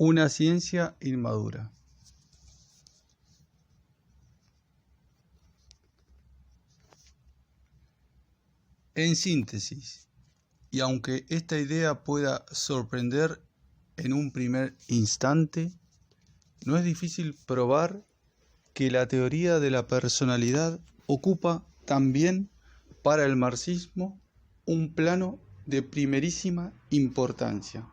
Una ciencia inmadura. En síntesis, y aunque esta idea pueda sorprender en un primer instante, no es difícil probar que la teoría de la personalidad ocupa también para el marxismo un plano de primerísima importancia,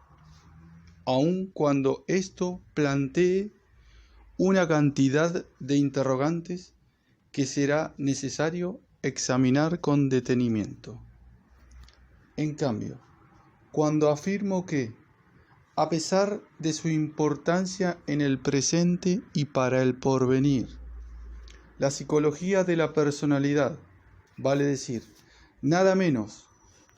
aun cuando esto plantee una cantidad de interrogantes que será necesario examinar con detenimiento. En cambio, cuando afirmo que, a pesar de su importancia en el presente y para el porvenir, la psicología de la personalidad, vale decir, nada menos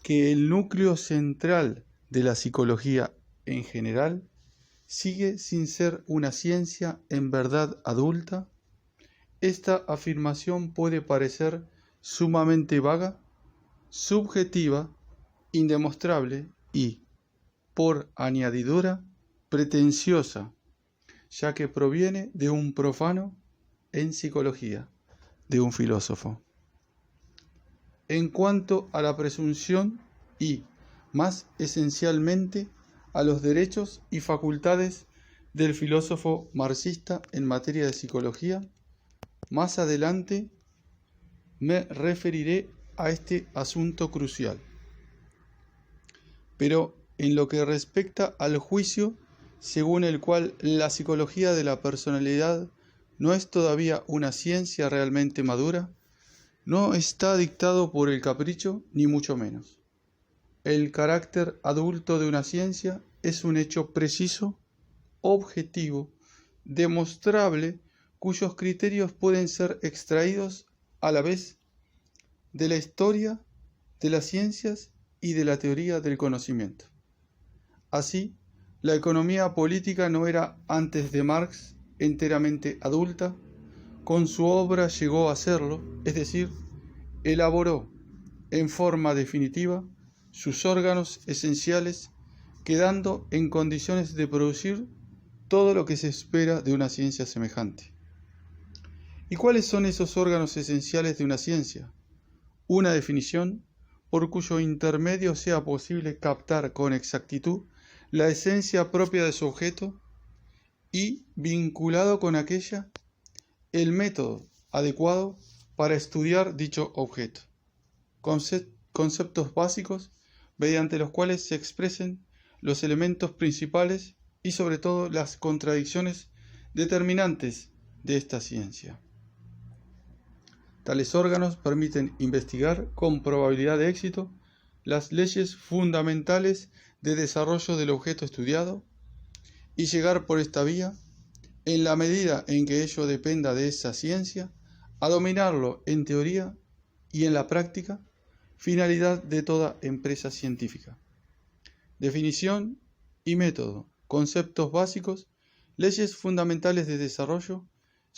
que el núcleo central de la psicología en general, sigue sin ser una ciencia en verdad adulta, esta afirmación puede parecer sumamente vaga, subjetiva, indemostrable y, por añadidura, pretenciosa, ya que proviene de un profano en psicología, de un filósofo. En cuanto a la presunción y, más esencialmente, a los derechos y facultades del filósofo marxista en materia de psicología, más adelante me referiré a este asunto crucial. Pero en lo que respecta al juicio según el cual la psicología de la personalidad no es todavía una ciencia realmente madura, no está dictado por el capricho ni mucho menos. El carácter adulto de una ciencia es un hecho preciso, objetivo, demostrable, cuyos criterios pueden ser extraídos a la vez de la historia, de las ciencias y de la teoría del conocimiento. Así, la economía política no era antes de Marx enteramente adulta, con su obra llegó a serlo, es decir, elaboró en forma definitiva sus órganos esenciales, quedando en condiciones de producir todo lo que se espera de una ciencia semejante. ¿Y cuáles son esos órganos esenciales de una ciencia? Una definición por cuyo intermedio sea posible captar con exactitud la esencia propia de su objeto y, vinculado con aquella, el método adecuado para estudiar dicho objeto. Conceptos básicos mediante los cuales se expresen los elementos principales y sobre todo las contradicciones determinantes de esta ciencia. Tales órganos permiten investigar con probabilidad de éxito las leyes fundamentales de desarrollo del objeto estudiado y llegar por esta vía, en la medida en que ello dependa de esa ciencia, a dominarlo en teoría y en la práctica, finalidad de toda empresa científica. Definición y método, conceptos básicos, leyes fundamentales de desarrollo,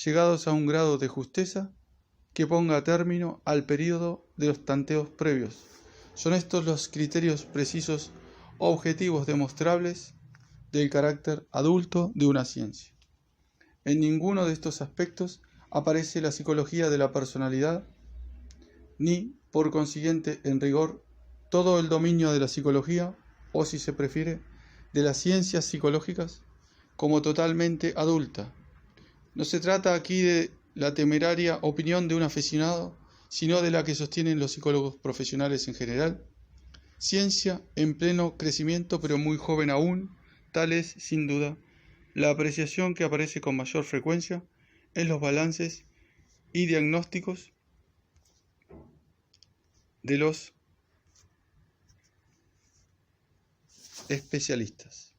llegados a un grado de justeza que ponga término al período de los tanteos previos. Son estos los criterios precisos, objetivos, demostrables del carácter adulto de una ciencia. En ninguno de estos aspectos aparece la psicología de la personalidad, ni, por consiguiente, en rigor, todo el dominio de la psicología, o si se prefiere, de las ciencias psicológicas, como totalmente adulta. No se trata aquí de la temeraria opinión de un aficionado, sino de la que sostienen los psicólogos profesionales en general. Ciencia en pleno crecimiento, pero muy joven aún, tal es, sin duda, la apreciación que aparece con mayor frecuencia en los balances y diagnósticos de los especialistas.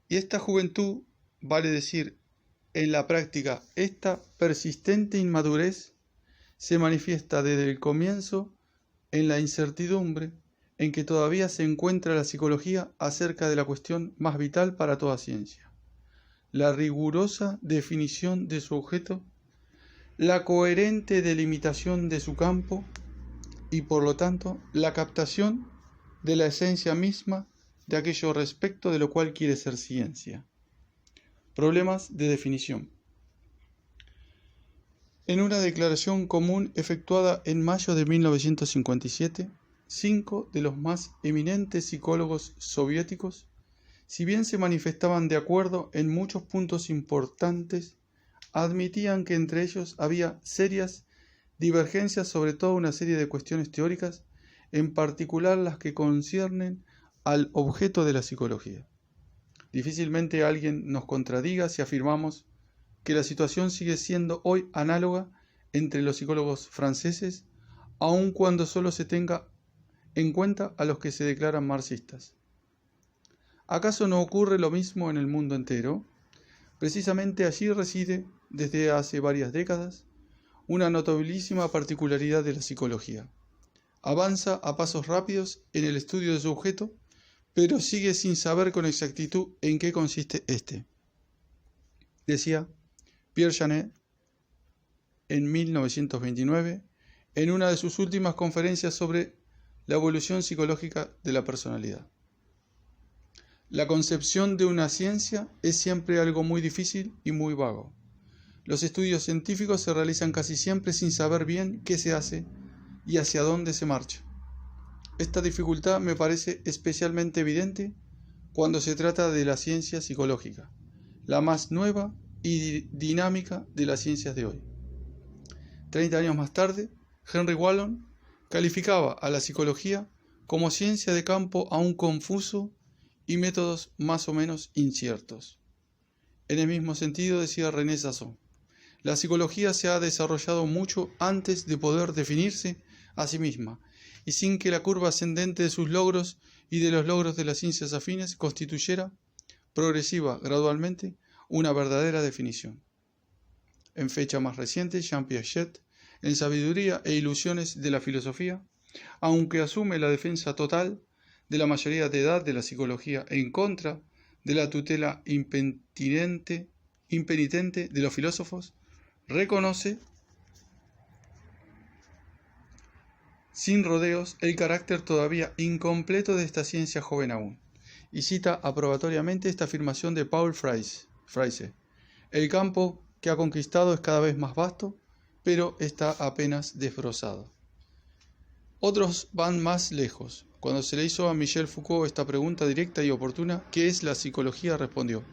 Y esta juventud, vale decir, en la práctica, esta persistente inmadurez se manifiesta desde el comienzo en la incertidumbre en que todavía se encuentra la psicología acerca de la cuestión más vital para toda ciencia: la rigurosa definición de su objeto, la coherente delimitación de su campo y, por lo tanto, la captación de la esencia misma de aquello respecto de lo cual quiere ser ciencia. Problemas de definición. En una declaración común efectuada en mayo de 1957, 5 de los más eminentes psicólogos soviéticos, si bien se manifestaban de acuerdo en muchos puntos importantes, admitían que entre ellos había serias divergencias sobre toda una serie de cuestiones teóricas, en particular las que conciernen al objeto de la psicología. Difícilmente alguien nos contradiga si afirmamos que la situación sigue siendo hoy análoga entre los psicólogos franceses, aun cuando solo se tenga en cuenta a los que se declaran marxistas. ¿Acaso no ocurre lo mismo en el mundo entero? Precisamente allí reside, desde hace varias décadas, una notabilísima particularidad de la psicología. Avanza a pasos rápidos en el estudio de su objeto, pero sigue sin saber con exactitud en qué consiste éste. Decía Pierre Janet en 1929, en una de sus últimas conferencias sobre la evolución psicológica de la personalidad. La concepción de una ciencia es siempre algo muy difícil y muy vago. Los estudios científicos se realizan casi siempre sin saber bien qué se hace y hacia dónde se marcha. Esta dificultad me parece especialmente evidente cuando se trata de la ciencia psicológica, la más nueva y dinámica de las ciencias de hoy. 30 años más tarde, Henry Wallon calificaba a la psicología como ciencia de campo aún confuso y métodos más o menos inciertos. En el mismo sentido decía René Zasson, la psicología se ha desarrollado mucho antes de poder definirse a sí misma, y sin que la curva ascendente de sus logros y de los logros de las ciencias afines constituyera, progresiva, gradualmente, una verdadera definición. En fecha más reciente, Jean Piaget, en Sabiduría e ilusiones de la filosofía, aunque asume la defensa total de la mayoría de edad de la psicología en contra de la tutela impenitente de los filósofos, reconoce sin rodeos el carácter todavía incompleto de esta ciencia joven aún, y cita aprobatoriamente esta afirmación de Paul Freise: el campo que ha conquistado es cada vez más vasto, pero está apenas desbrozado. Otros van más lejos. Cuando se le hizo a Michel Foucault esta pregunta directa y oportuna, ¿qué es la psicología?, respondió: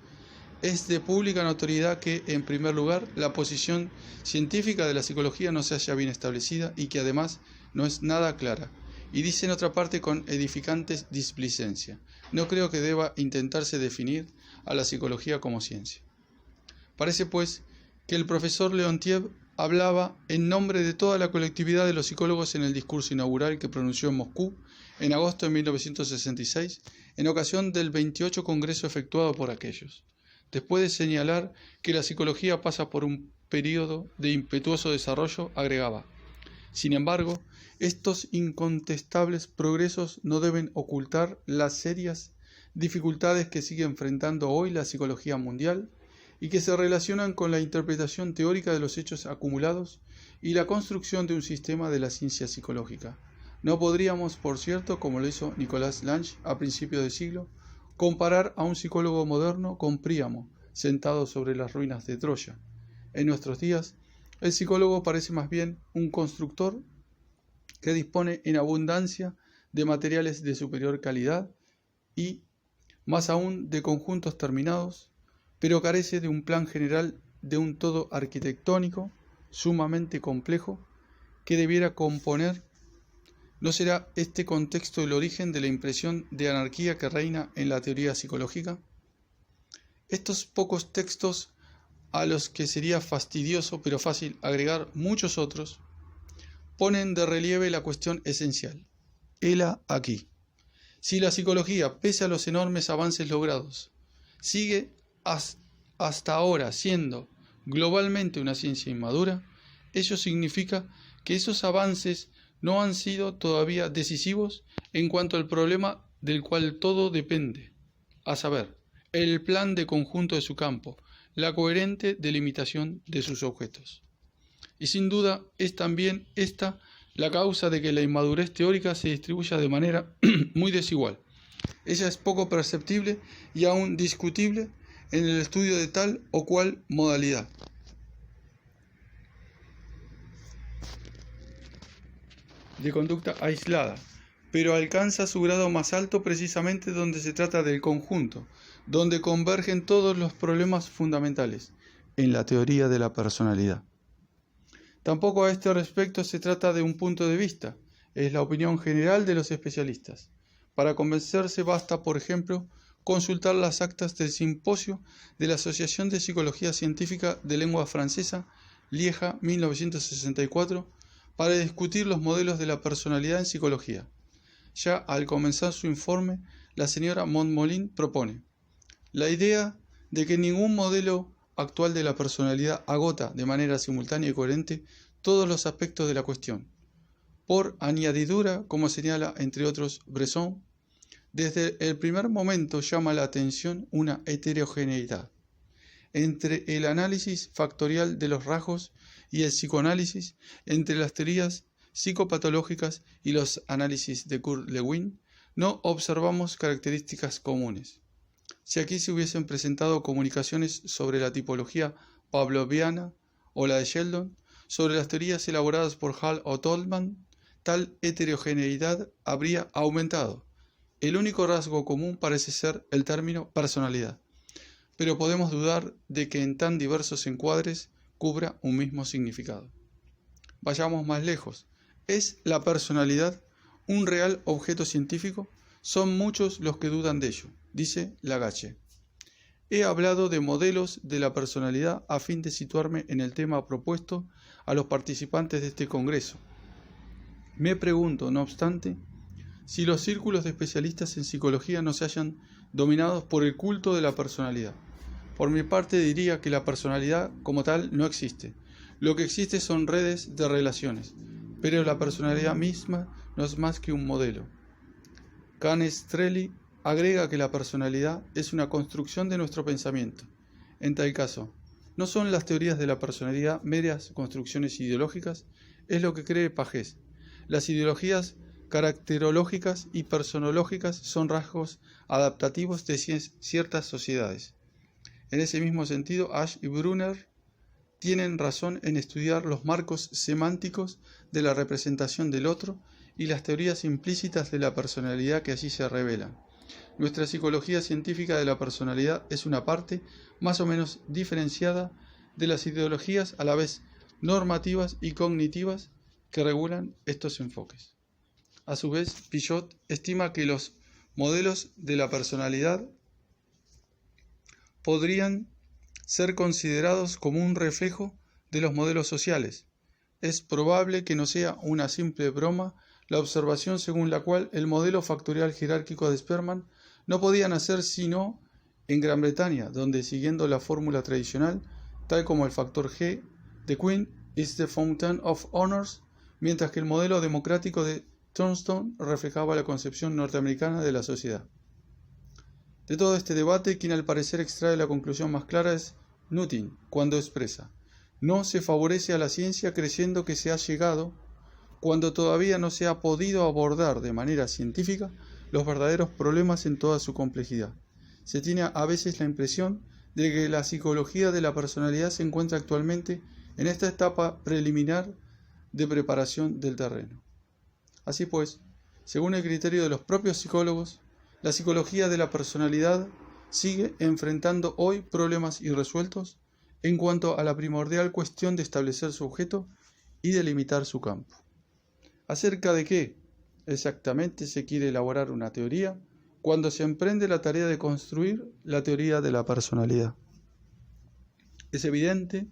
es de pública notoriedad que, en primer lugar, la posición científica de la psicología no se halla bien establecida y que además no es nada clara. Y dice en otra parte con edificante displicencia: no creo que deba intentarse definir a la psicología como ciencia. Parece, pues, que el profesor Leontiev hablaba en nombre de toda la colectividad de los psicólogos en el discurso inaugural que pronunció en Moscú en agosto de 1966, en ocasión del 28 congreso efectuado por aquellos. Después de señalar que la psicología pasa por un periodo de impetuoso desarrollo, agregaba: sin embargo, estos incontestables progresos no deben ocultar las serias dificultades que sigue enfrentando hoy la psicología mundial y que se relacionan con la interpretación teórica de los hechos acumulados y la construcción de un sistema de la ciencia psicológica. No podríamos, por cierto, como lo hizo Nicolas Lange a principios de siglo, comparar a un psicólogo moderno con Príamo, sentado sobre las ruinas de Troya. En nuestros días, el psicólogo parece más bien un constructor que dispone en abundancia de materiales de superior calidad y, más aún, de conjuntos terminados, pero carece de un plan general, de un todo arquitectónico sumamente complejo que debiera componer. ¿No será este contexto el origen de la impresión de anarquía que reina en la teoría psicológica? Estos pocos textos, a los que sería fastidioso pero fácil agregar muchos otros, ponen de relieve la cuestión esencial. Hela aquí. Si la psicología, pese a los enormes avances logrados, sigue hasta ahora siendo globalmente una ciencia inmadura, ello significa que esos avances no han sido todavía decisivos en cuanto al problema del cual todo depende, a saber, el plan de conjunto de su campo, la coherente delimitación de sus objetos. Y sin duda es también esta la causa de que la inmadurez teórica se distribuya de manera muy desigual, Ella es poco perceptible y aún discutible en el estudio de tal o cual modalidad. De conducta aislada, pero alcanza su grado más alto precisamente donde se trata del conjunto, donde convergen todos los problemas fundamentales, en la teoría de la personalidad. Tampoco a este respecto se trata de un punto de vista, es la opinión general de los especialistas. Para convencerse basta, por ejemplo, consultar las actas del simposio de la Asociación de Psicología Científica de Lengua Francesa, Lieja, 1964, para discutir los modelos de la personalidad en psicología. Ya al comenzar su informe, la señora Montmolin propone la idea de que ningún modelo actual de la personalidad agota de manera simultánea y coherente todos los aspectos de la cuestión. Por añadidura, como señala entre otros Bresson, desde el primer momento llama la atención una heterogeneidad entre el análisis factorial de los rasgos y el psicoanálisis, entre las teorías psicopatológicas y los análisis de Kurt Lewin, no observamos características comunes. Si aquí se hubiesen presentado comunicaciones sobre la tipología pavloviana o la de Sheldon, sobre las teorías elaboradas por Hall o Tolman, tal heterogeneidad habría aumentado. El único rasgo común parece ser el término personalidad, pero podemos dudar de que en tan diversos encuadres cubra un mismo significado. Vayamos más lejos. ¿Es la personalidad un real objeto científico? Son muchos los que dudan de ello, dice Lagache. He hablado de modelos de la personalidad a fin de situarme en el tema propuesto a los participantes de este congreso. Me pregunto, no obstante, si los círculos de especialistas en psicología no se hallan dominados por el culto de la personalidad. Por mi parte diría que la personalidad como tal no existe. Lo que existe son redes de relaciones, pero la personalidad misma no es más que un modelo. Canestrelli agrega que la personalidad es una construcción de nuestro pensamiento. En tal caso, ¿no son las teorías de la personalidad meras construcciones ideológicas? Es lo que cree Pagés. Las ideologías caracterológicas y personológicas son rasgos adaptativos de ciertas sociedades. En ese mismo sentido, Ash y Brunner tienen razón en estudiar los marcos semánticos de la representación del otro y las teorías implícitas de la personalidad que allí se revelan. Nuestra psicología científica de la personalidad es una parte más o menos diferenciada de las ideologías a la vez normativas y cognitivas que regulan estos enfoques. A su vez, Pichot estima que los modelos de la personalidad podrían ser considerados como un reflejo de los modelos sociales. Es probable que no sea una simple broma la observación según la cual el modelo factorial jerárquico de Spearman no podía nacer sino en Gran Bretaña, donde, siguiendo la fórmula tradicional, tal como el factor G de Quine is the fountain of honors, mientras que el modelo democrático de Thornstone reflejaba la concepción norteamericana de la sociedad. De todo este debate, quien al parecer extrae la conclusión más clara es Nutin, cuando expresa: no se favorece a la ciencia creyendo que se ha llegado, cuando todavía no se ha podido abordar de manera científica los verdaderos problemas en toda su complejidad. Se tiene a veces la impresión de que la psicología de la personalidad se encuentra actualmente en esta etapa preliminar de preparación del terreno. Así pues, según el criterio de los propios psicólogos, la psicología de la personalidad sigue enfrentando hoy problemas irresueltos en cuanto a la primordial cuestión de establecer su objeto y delimitar su campo. ¿Acerca de qué exactamente se quiere elaborar una teoría cuando se emprende la tarea de construir la teoría de la personalidad? Es evidente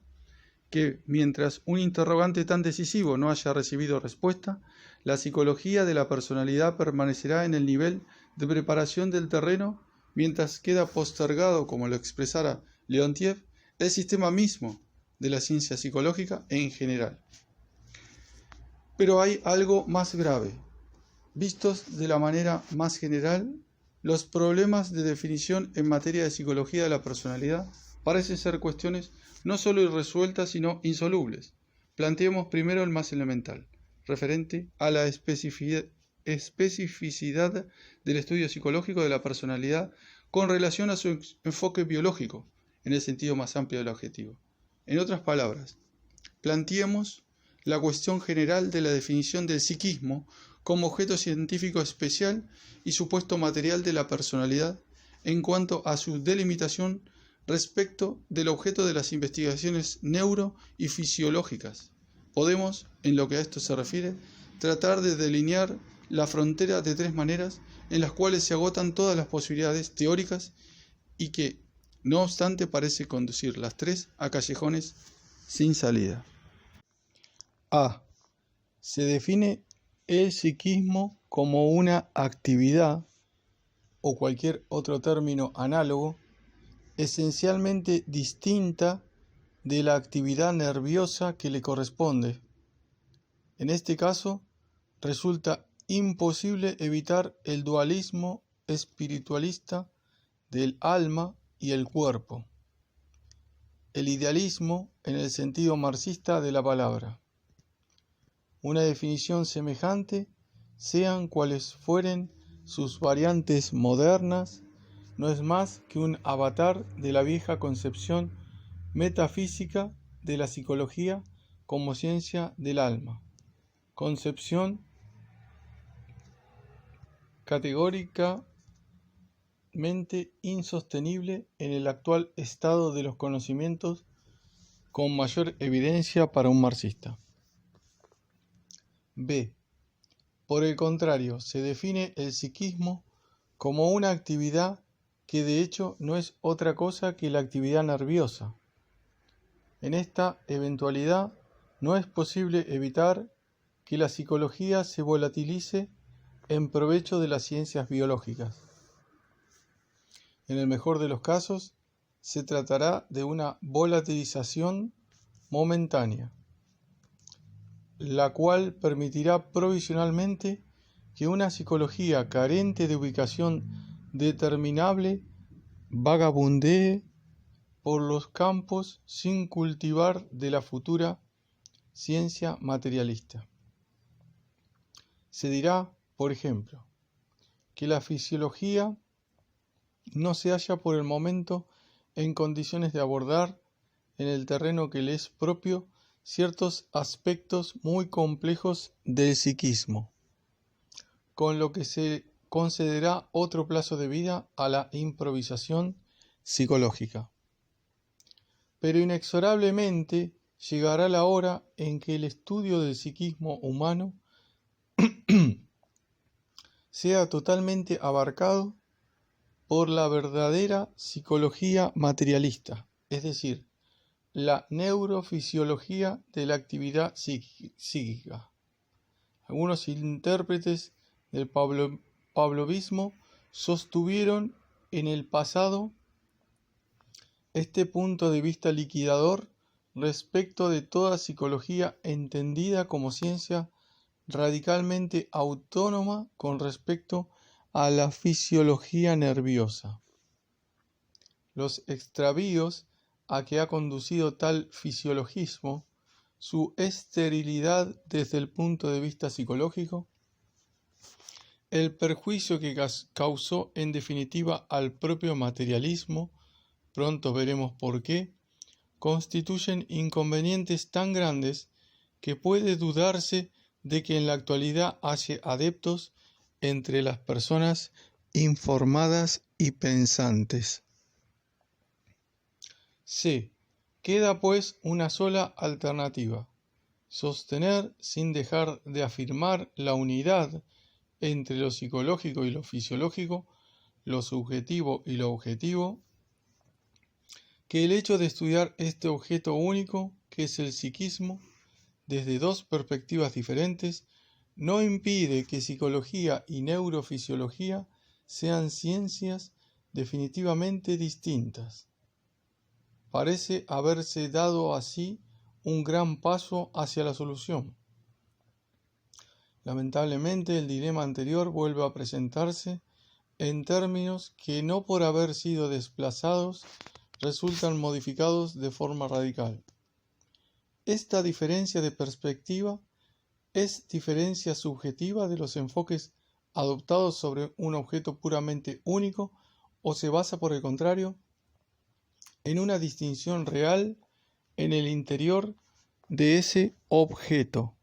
que mientras un interrogante tan decisivo no haya recibido respuesta, la psicología de la personalidad permanecerá en el nivel de preparación del terreno mientras queda postergado, como lo expresara Leontiev, el sistema mismo de la ciencia psicológica en general. Pero hay algo más grave. Vistos de la manera más general, los problemas de definición en materia de psicología de la personalidad parecen ser cuestiones no solo irresueltas, sino insolubles. Planteemos primero el más elemental, referente a la especificidad especificidad del estudio psicológico de la personalidad con relación a su enfoque biológico, en el sentido más amplio del adjetivo. En otras palabras, planteemos la cuestión general de la definición del psiquismo como objeto científico especial y supuesto material de la personalidad en cuanto a su delimitación respecto del objeto de las investigaciones neuro y fisiológicas. Podemos, en lo que a esto se refiere, tratar de delinear la frontera de tres maneras en las cuales se agotan todas las posibilidades teóricas y que, no obstante, parece conducir las tres a callejones sin salida. A. Se define el psiquismo como una actividad, o cualquier otro término análogo, esencialmente distinta de la actividad nerviosa que le corresponde. En este caso, resulta imposible evitar el dualismo espiritualista del alma y el cuerpo, el idealismo en el sentido marxista de la palabra. Una definición semejante, sean cuales fueren sus variantes modernas, no es más que un avatar de la vieja concepción metafísica de la psicología como ciencia del alma, concepción categóricamente insostenible en el actual estado de los conocimientos, con mayor evidencia para un marxista. B. Por el contrario, se define el psiquismo como una actividad que de hecho no es otra cosa que la actividad nerviosa. En esta eventualidad no es posible evitar que la psicología se volatilice en provecho de las ciencias biológicas. En el mejor de los casos, se tratará de una volatilización momentánea, la cual permitirá provisionalmente que una psicología carente de ubicación determinable vagabundee por los campos sin cultivar de la futura ciencia materialista. Se dirá, por ejemplo, que la fisiología no se halla por el momento en condiciones de abordar en el terreno que le es propio ciertos aspectos muy complejos del psiquismo, con lo que se concederá otro plazo de vida a la improvisación psicológica. Pero inexorablemente llegará la hora en que el estudio del psiquismo humano sea totalmente abarcado por la verdadera psicología materialista, es decir, la neurofisiología de la actividad psíquica. Algunos intérpretes del pavlovismo sostuvieron en el pasado este punto de vista liquidador respecto de toda psicología entendida como ciencia radicalmente autónoma con respecto a la fisiología nerviosa. Los extravíos a que ha conducido tal fisiologismo, su esterilidad desde el punto de vista psicológico, el perjuicio que causó en definitiva al propio materialismo, pronto veremos por qué, constituyen inconvenientes tan grandes que puede dudarse de que en la actualidad haya adeptos entre las personas informadas y pensantes. C. Queda pues una sola alternativa: sostener sin dejar de afirmar la unidad entre lo psicológico y lo fisiológico, lo subjetivo y lo objetivo, que el hecho de estudiar este objeto único, que es el psiquismo, desde dos perspectivas diferentes, no impide que psicología y neurofisiología sean ciencias definitivamente distintas. Parece haberse dado así un gran paso hacia la solución. Lamentablemente, el dilema anterior vuelve a presentarse en términos que, no por haber sido desplazados, resultan modificados de forma radical. Esta diferencia de perspectiva es diferencia subjetiva de los enfoques adoptado sobre un objeto puramente único o se basa, por el contrario, en una distinción real en el interior de ese objeto.